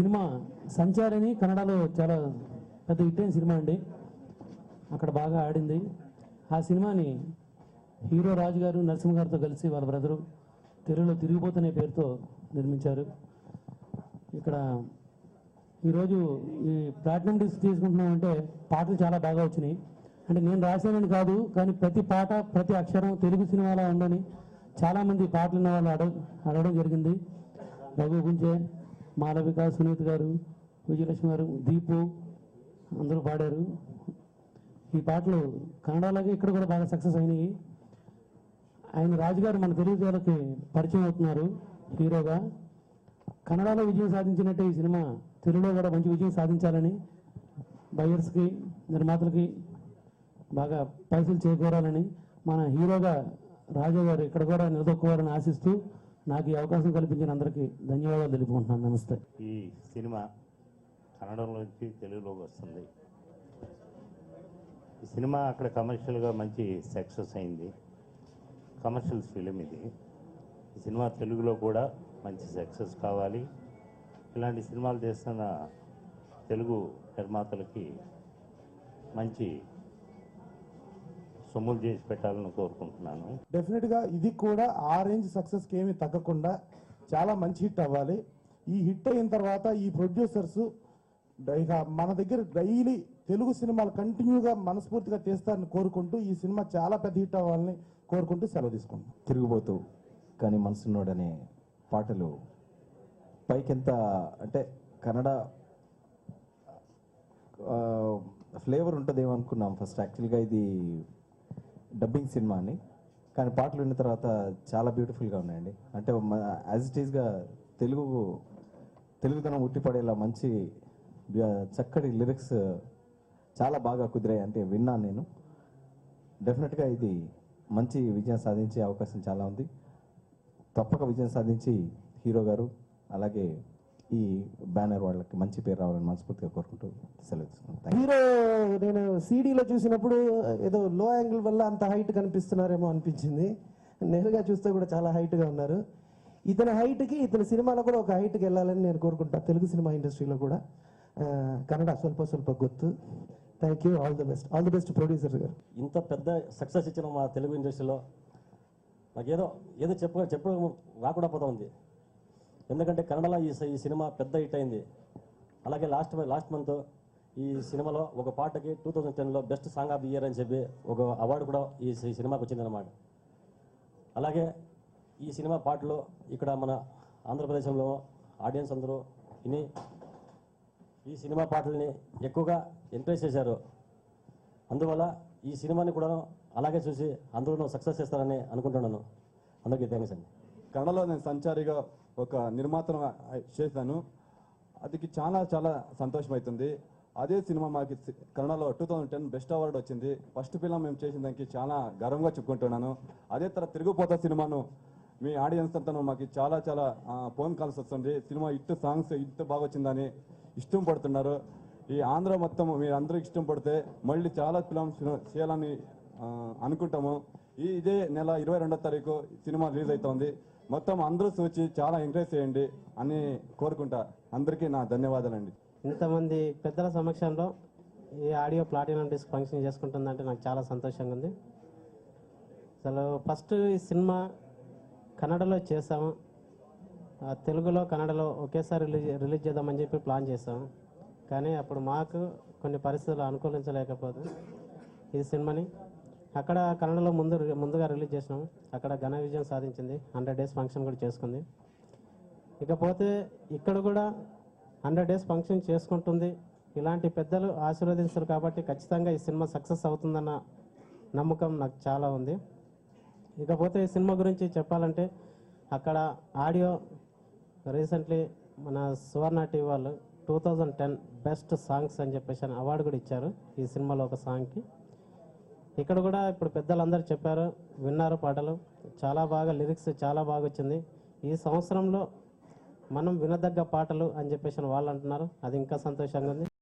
Cinema సంచారిని కన్నడలో చాలా పెద్ద హిట్ అయిన సినిమా అండి. అక్కడ బాగా ఆడింది. ఆ సినిమాని హీరో రాజు గారు నరసింహ గారితో కలిసి వాళ్ళ బ్రదరు తెలుగులో తిరిగిపోతున్న పేరుతో నిర్మించారు. ఇక్కడ ఈరోజు ఈ ప్లాటినం డిస్క్ తీసుకుంటున్నామంటే పాటలు చాలా బాగా వచ్చినాయి. అంటే నేను రాశానని కాదు, కానీ ప్రతి పాట ప్రతి అక్షరం తెలుగు సినిమాలో ఉందని చాలామంది పాటలు ఉన్న వాళ్ళు అడగడం జరిగింది. రఘు గుంజే, మాలవిక, సునీత్ గారు, విజయలక్ష్మి గారు, దీపు అందరూ పాడారు. ఈ పాటలు కన్నడలాగే ఇక్కడ కూడా బాగా సక్సెస్ అయినాయి. ఆయన రాజుగారు మన తెలుగు వాళ్ళకి పరిచయం అవుతున్నారు హీరోగా. కన్నడలో విజయం సాధించినట్టే ఈ సినిమా తెలుగులో కూడా మంచి విజయం సాధించాలని, బయర్స్కి నిర్మాతలకి బాగా పైసలు చేకూరాలని, మన హీరోగా రాజా గారు ఇక్కడ కూడా నిలదొక్కువాలని ఆశిస్తూ నాకు ఈ అవకాశం కల్పించిన అందరికీ ధన్యవాదాలు తెలుపుకుంటున్నాను. నమస్తే. ఈ సినిమా కన్నడంలోంచి తెలుగులోకి వస్తుంది. ఈ సినిమా అక్కడ కమర్షియల్గా మంచి సక్సెస్ అయింది. కమర్షియల్ ఫిలిం ఇది. ఈ సినిమా తెలుగులో కూడా మంచి సక్సెస్ కావాలి. ఇలాంటి సినిమాలు చేస్తున్న తెలుగు నిర్మాతలకి మంచి సొమ్ములు చేసి పెట్టాలని కోరుకుంటున్నాను. డెఫినెట్గా ఇది కూడా ఆ రేంజ్ సక్సెస్కి ఏమీ తగ్గకుండా చాలా మంచి హిట్ అవ్వాలి. ఈ హిట్ అయిన తర్వాత ఈ ప్రొడ్యూసర్స్ ఇక మన దగ్గర డైలీ తెలుగు సినిమాలు కంటిన్యూగా మనస్ఫూర్తిగా తీస్తారని కోరుకుంటూ ఈ సినిమా చాలా పెద్ద హిట్ అవ్వాలని కోరుకుంటూ సెలవు తీసుకుంటాం. తిరుగుబోతూ కానీ మనసున్నోడనే పాటలు పైకెంత అంటే కన్నడ ఫ్లేవర్ ఉంటుందేమో అనుకున్నాం ఫస్ట్. యాక్చువల్గా ఇది డబ్బింగ్ సినిమా అని, కానీ పాటలు విన్న తర్వాత చాలా బ్యూటిఫుల్గా ఉన్నాయండి. అంటే యాజ్ ఇట్ ఈస్గా తెలుగుతనం ఉట్టిపడేలా మంచి చక్కటి లిరిక్స్ చాలా బాగా కుదిరాయి. అంటే విన్నాను నేను. డెఫినెట్గా ఇది మంచి విజయం సాధించే అవకాశం చాలా ఉంది. తప్పక విజయం సాధించి హీరో గారు అలాగే ఈ బ్యానర్ వాళ్ళకి మంచి పేరు రావాలని మనస్ఫూర్తిగా కోరుకుంటూ సెలవు తీసుకుంటాను. హీరో నేను సీడీలో చూసినప్పుడు ఏదో లో యాంగిల్ వల్ల అంత హైట్ కనిపిస్తున్నారేమో అనిపించింది. నేరుగా చూస్తే కూడా చాలా హైట్గా ఉన్నారు. ఇతని హైట్కి ఇతని సినిమాలో కూడా ఒక హైట్కి వెళ్ళాలని నేను కోరుకుంటాను. తెలుగు సినిమా ఇండస్ట్రీలో కూడా కన్నడ ಸ್ವಲ್ಪ ಗೊತ್ತು. Thank you. All the best producer గారు. ఇంత పెద్ద సక్సెస్ ఇచ్చిన మా తెలుగు ఇండస్ట్రీలో నాకు ఏదో చెప్పడం రాకుండా పోతా ఉంది. ఎందుకంటే కన్నడలో ఈ సినిమా పెద్ద హిట్ అయింది. అలాగే లాస్ట్ మంత్ ఈ సినిమాలో ఒక పాటకి 2010లో best song of the year అని చెప్పి ఒక అవార్డు కూడా ఈ సినిమాకి వచ్చిందన్నమాట. అలాగే ఈ సినిమా పాటలు ఇక్కడ మన ఆంధ్రప్రదేశ్లో ఆడియన్స్ అందరూ విని ఈ సినిమా పాటల్ని ఎక్కువగా ఎంకరేజ్ చేశారు. అందువల్ల ఈ సినిమాని కూడా అలాగే చూసి అందరూ సక్సెస్ చేస్తారని అనుకుంటున్నాను. అందరికీ థ్యాంక్స్ అండి. కన్నడలో నేను సంచారిగా ఒక నిర్మాతను చేశాను. అది చాలా చాలా సంతోషం అవుతుంది. అదే సినిమా మాకు కన్నడలో 2010 బెస్ట్ అవార్డు వచ్చింది. ఫస్ట్ ఫిల్మ్ మేము చేసిన దానికి చాలా గర్వంగా చెప్పుకుంటున్నాను. అదే తర్వాత తిరుగుపోతా సినిమాను మీ ఆడియన్స్ అంతా మాకు చాలా చాలా ఫోన్ కాల్స్ వస్తుంది. సినిమా ఇట్టు సాంగ్స్ ఇట్టు బాగా వచ్చిందని ఇష్టం పడుతున్నారు. ఈ ఆంధ్ర మొత్తం మీరు అందరూ ఇష్టం పడితే మళ్ళీ చాలా ఫిల్మ్స్ చేయాలని అనుకుంటాము. ఇదే నెల 22వ తారీఖు సినిమా రిలీజ్ అవుతుంది. మొత్తం అందరూ చూసి చాలా ఎంకరేజ్ చేయండి అని కోరుకుంటా. అందరికీ నా ధన్యవాదాలండి. ఇంతమంది పెద్దల సమక్షంలో ఈ ఆడియో ప్లాటినం డిస్క్ ఫంక్షన్ చేసుకుంటుందంటే నాకు చాలా సంతోషంగా ఉంది. అసలు ఫస్ట్ ఈ సినిమా కన్నడలో చేసాము. తెలుగులో కన్నడలో ఒకేసారి రిలీజ్ చేద్దామని చెప్పి ప్లాన్ చేసాము. కానీ అప్పుడు మాకు కొన్ని పరిస్థితులు అనుకూలించలేకపోతే ఈ సినిమాని అక్కడ కన్నడలో ముందుగా రిలీజ్ చేసినాము. అక్కడ ఘన విజయం సాధించింది. 100 days ఫంక్షన్ కూడా చేసుకుంది. ఇకపోతే ఇక్కడ కూడా 100 days ఫంక్షన్ చేసుకుంటుంది. ఇలాంటి పెద్దలు ఆశీర్వదిస్తారు కాబట్టి ఖచ్చితంగా ఈ సినిమా సక్సెస్ అవుతుందన్న నమ్మకం నాకు చాలా ఉంది. ఇకపోతే ఈ సినిమా గురించి చెప్పాలంటే అక్కడ ఆడియో రీసెంట్లీ మన సువర్ణ టీవీ వాళ్ళు 2010 బెస్ట్ సాంగ్స్ అని చెప్పేసి అవార్డు కూడా ఇచ్చారు ఈ సినిమాలో ఒక సాంగ్కి. ఇక్కడ కూడా ఇప్పుడు పెద్దలందరూ చెప్పారు, విన్నారు పాటలు చాలా బాగా, లిరిక్స్ చాలా బాగా వచ్చింది. ఈ సంవత్సరంలో మనం వినదగ్గ పాటలు అని చెప్పేసి వాళ్ళు అంటున్నారు. అది ఇంకా సంతోషంగా ఉంది.